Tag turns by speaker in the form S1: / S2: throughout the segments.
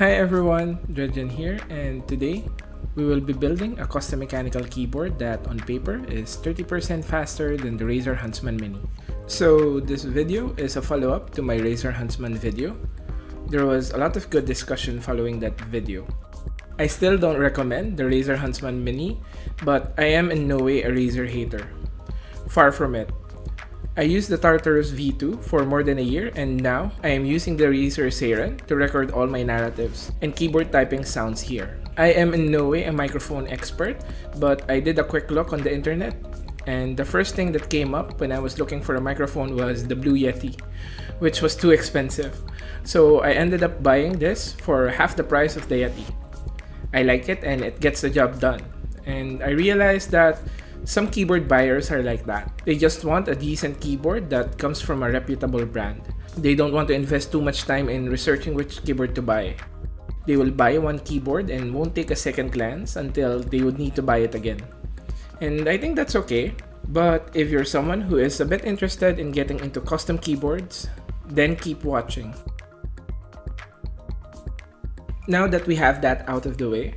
S1: Hi everyone, Dredgen here, and today we will be building a custom mechanical keyboard that on paper is 30% faster than the Razer Huntsman Mini. So this video is a follow-up to my Razer Huntsman video. There was a lot of good discussion following that video. I still don't recommend the Razer Huntsman Mini, but I am in no way a Razer hater. Far from it. I used the Tartarus V2 for more than a year, and now I am using the Razer Seiren to record all my narratives and keyboard typing sounds here. I am in no way a microphone expert, but I did a quick look on the internet, and the first thing that came up when I was looking for a microphone was the Blue Yeti, which was too expensive. So I ended up buying this for half the price of the Yeti. I like it and it gets the job done, and I realized that some keyboard buyers are like that. They just want a decent keyboard that comes from a reputable brand. They don't want to invest too much time in researching which keyboard to buy. They will buy one keyboard and won't take a second glance until they would need to buy it again. And I think that's okay. But if you're someone who is a bit interested in getting into custom keyboards, then keep watching. Now that we have that out of the way,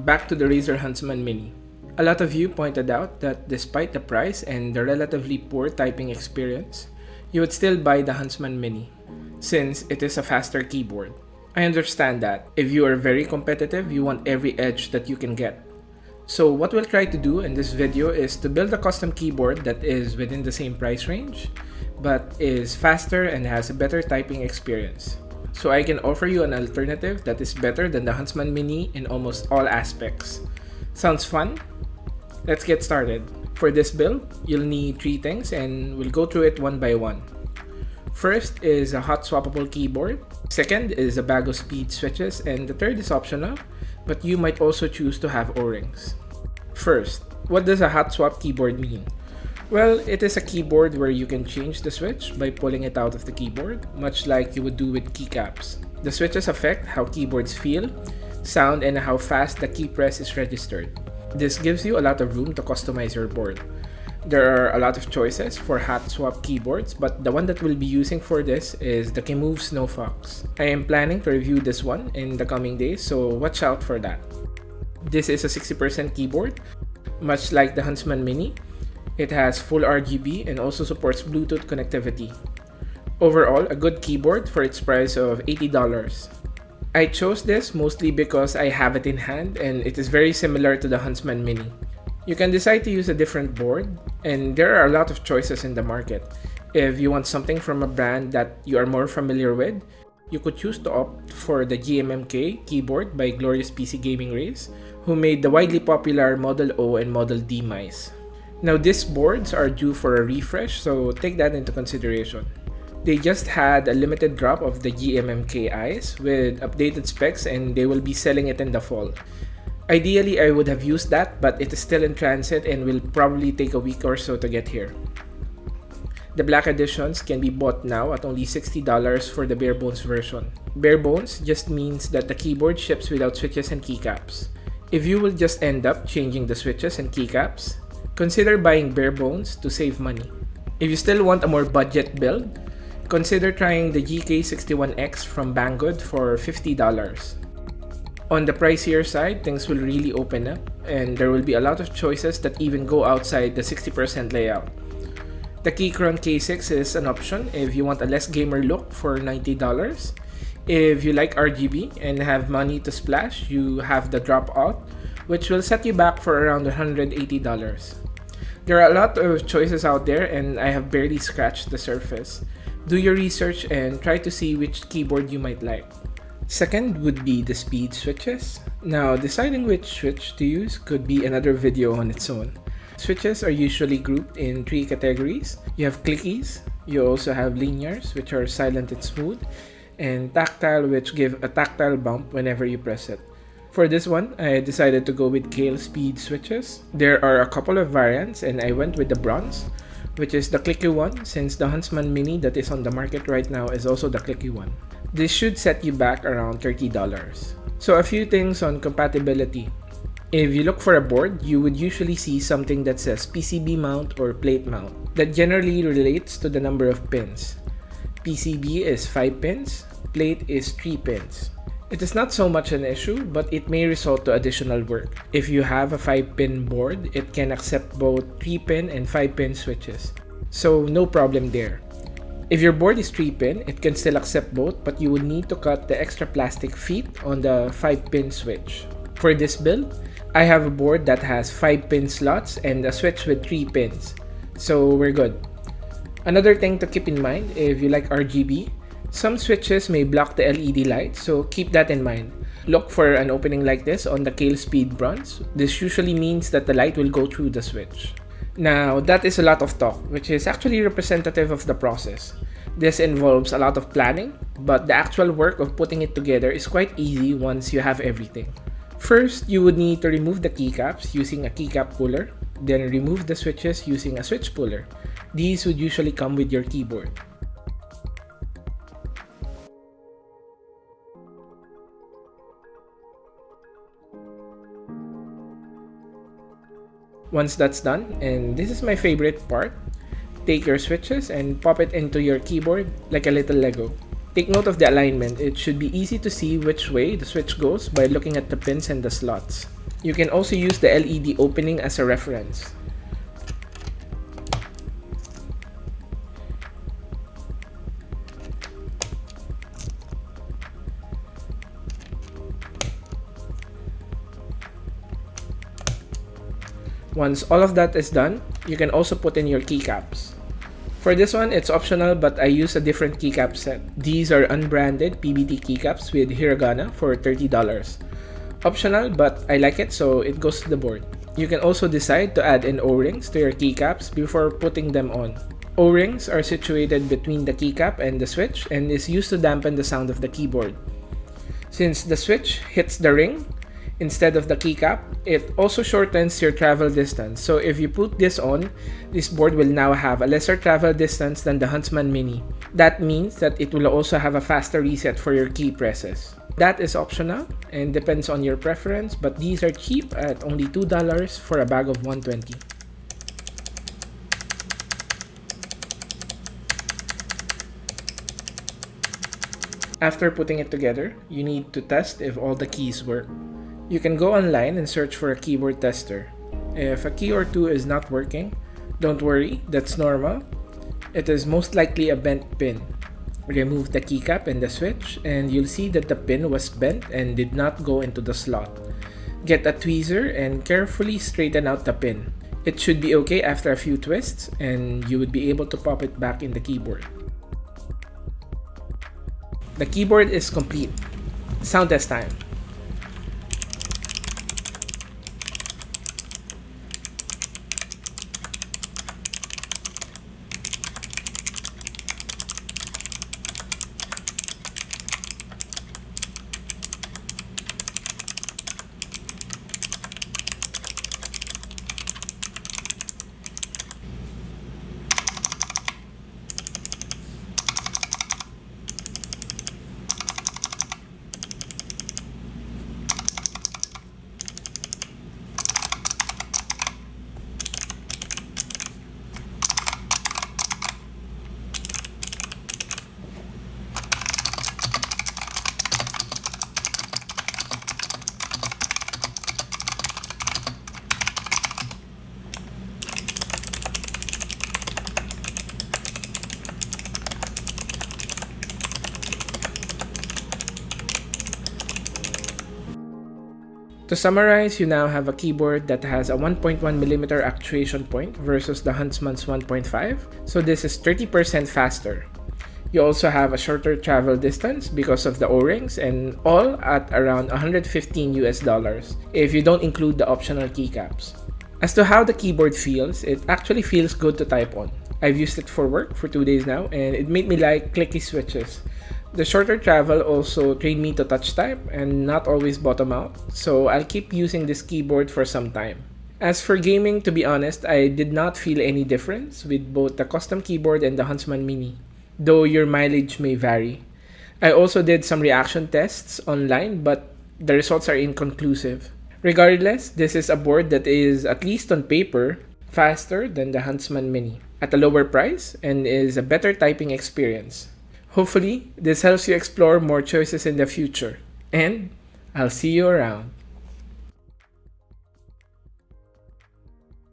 S1: back to the Razer Huntsman Mini. A lot of you pointed out that despite the price and the relatively poor typing experience, you would still buy the Huntsman Mini, since it is a faster keyboard. I understand that. If you are very competitive, you want every edge that you can get. So what we'll try to do in this video is to build a custom keyboard that is within the same price range, but is faster and has a better typing experience. So I can offer you an alternative that is better than the Huntsman Mini in almost all aspects. Sounds fun? Let's get started. For this build, you'll need 3 things and we'll go through it one by one. First is a hot swappable keyboard. Second is a bag of speed switches, and the third is optional, but you might also choose to have O-rings. First, what does a hot swap keyboard mean? Well, it is a keyboard where you can change the switch by pulling it out of the keyboard, much like you would do with keycaps. The switches affect how keyboards feel, sound, and how fast the key press is registered. This gives you a lot of room to customize your board. There are a lot of choices for hot swap keyboards, but the one that we'll be using for this is the Kemove Snowfox. I am planning to review this one in the coming days, so watch out for that. This is a 60% keyboard. Much like the Huntsman Mini, it has full RGB and also supports Bluetooth connectivity. Overall, a good keyboard for its price of $80. I chose this mostly because I have it in hand and it is very similar to the Huntsman Mini. You can decide to use a different board, and there are a lot of choices in the market. If you want something from a brand that you are more familiar with, you could choose to opt for the GMMK keyboard by Glorious PC Gaming Race, who made the widely popular Model O and Model D mice. Now these boards are due for a refresh, so take that into consideration. They just had a limited drop of the GMMK Ice with updated specs, and they will be selling it in the fall. Ideally, I would have used that, but it is still in transit and will probably take a week or so to get here. The black editions can be bought now at only $60 for the bare bones version. Bare bones just means that the keyboard ships without switches and keycaps. If you will just end up changing the switches and keycaps, consider buying bare bones to save money. If you still want a more budget build, consider trying the GK61X from Banggood for $50. On the pricier side, things will really open up, and there will be a lot of choices that even go outside the 60% layout. The Keychron K6 is an option if you want a less gamer look for $90. If you like RGB and have money to splash, you have the Dropout, which will set you back for around $180. There are a lot of choices out there, and I have barely scratched the surface. Do your research and try to see which keyboard you might like. Second would be the speed switches. Now, deciding which switch to use could be another video on its own. Switches are usually grouped in 3 categories. You have clickies, you also have linears, which are silent and smooth, and tactile, which give a tactile bump whenever you press it. For this one, I decided to go with Kaihl speed switches. There are a couple of variants, and I went with the bronze, which is the clicky one, since the Huntsman Mini that is on the market right now is also the clicky one. This should set you back around $30. So a few things on compatibility. If you look for a board, you would usually see something that says PCB mount or plate mount. That generally relates to the number of pins. PCB is 5 pins, plate is 3 pins. It is not so much an issue, but it may result to additional work. If you have a 5-pin board, it can accept both 3-pin and 5-pin switches, so no problem there. If your board is 3-pin, it can still accept both, but you would need to cut the extra plastic feet on the 5-pin switch. For this build, I have a board that has 5-pin slots and a switch with 3 pins, so we're good. Another thing to keep in mind, if you like RGB, some switches may block the LED light, so keep that in mind. Look for an opening like this on the Kaihl speed bronze. This usually means that the light will go through the switch. Now, that is a lot of talk, which is actually representative of the process. This involves a lot of planning, but the actual work of putting it together is quite easy once you have everything. First, you would need to remove the keycaps using a keycap puller, then remove the switches using a switch puller. These would usually come with your keyboard. Once that's done, and this is my favorite part, take your switches and pop it into your keyboard like a little Lego. Take note of the alignment. It should be easy to see which way the switch goes by looking at the pins and the slots. You can also use the LED opening as a reference. Once all of that is done, you can also put in your keycaps. For this one, it's optional, but I use a different keycap set. These are unbranded PBT keycaps with hiragana for $30. Optional, but I like it, so it goes to the board. You can also decide to add in O-rings to your keycaps before putting them on. O-rings are situated between the keycap and the switch and is used to dampen the sound of the keyboard. Since the switch hits the ring instead of the keycap, it also shortens your travel distance. So if you put this on, this board will now have a lesser travel distance than the Huntsman Mini. That means that it will also have a faster reset for your key presses. That is optional and depends on your preference, but these are cheap at only $2 for a bag of 120. After putting it together, you need to test if all the keys work. You can go online and search for a keyboard tester. If a key or two is not working, don't worry, that's normal. It is most likely a bent pin. Remove the keycap and the switch and you'll see that the pin was bent and did not go into the slot. Get a tweezer and carefully straighten out the pin. It should be okay after a few twists and you would be able to pop it back in the keyboard. The keyboard is complete. Sound test time. To summarize, you now have a keyboard that has a 1.1mm actuation point versus the Huntsman's 1.5, so this is 30% faster. You also have a shorter travel distance because of the O-rings and all at around $115 if you don't include the optional keycaps. As to how the keyboard feels, it actually feels good to type on. I've used it for work for 2 days now and it made me like clicky switches. The shorter travel also trained me to touch type and not always bottom out, so I'll keep using this keyboard for some time. As for gaming, to be honest, I did not feel any difference with both the custom keyboard and the Huntsman Mini, though your mileage may vary. I also did some reaction tests online, but the results are inconclusive. Regardless, this is a board that is, at least on paper, faster than the Huntsman Mini, at a lower price, and is a better typing experience. Hopefully, this helps you explore more choices in the future. And I'll see you around.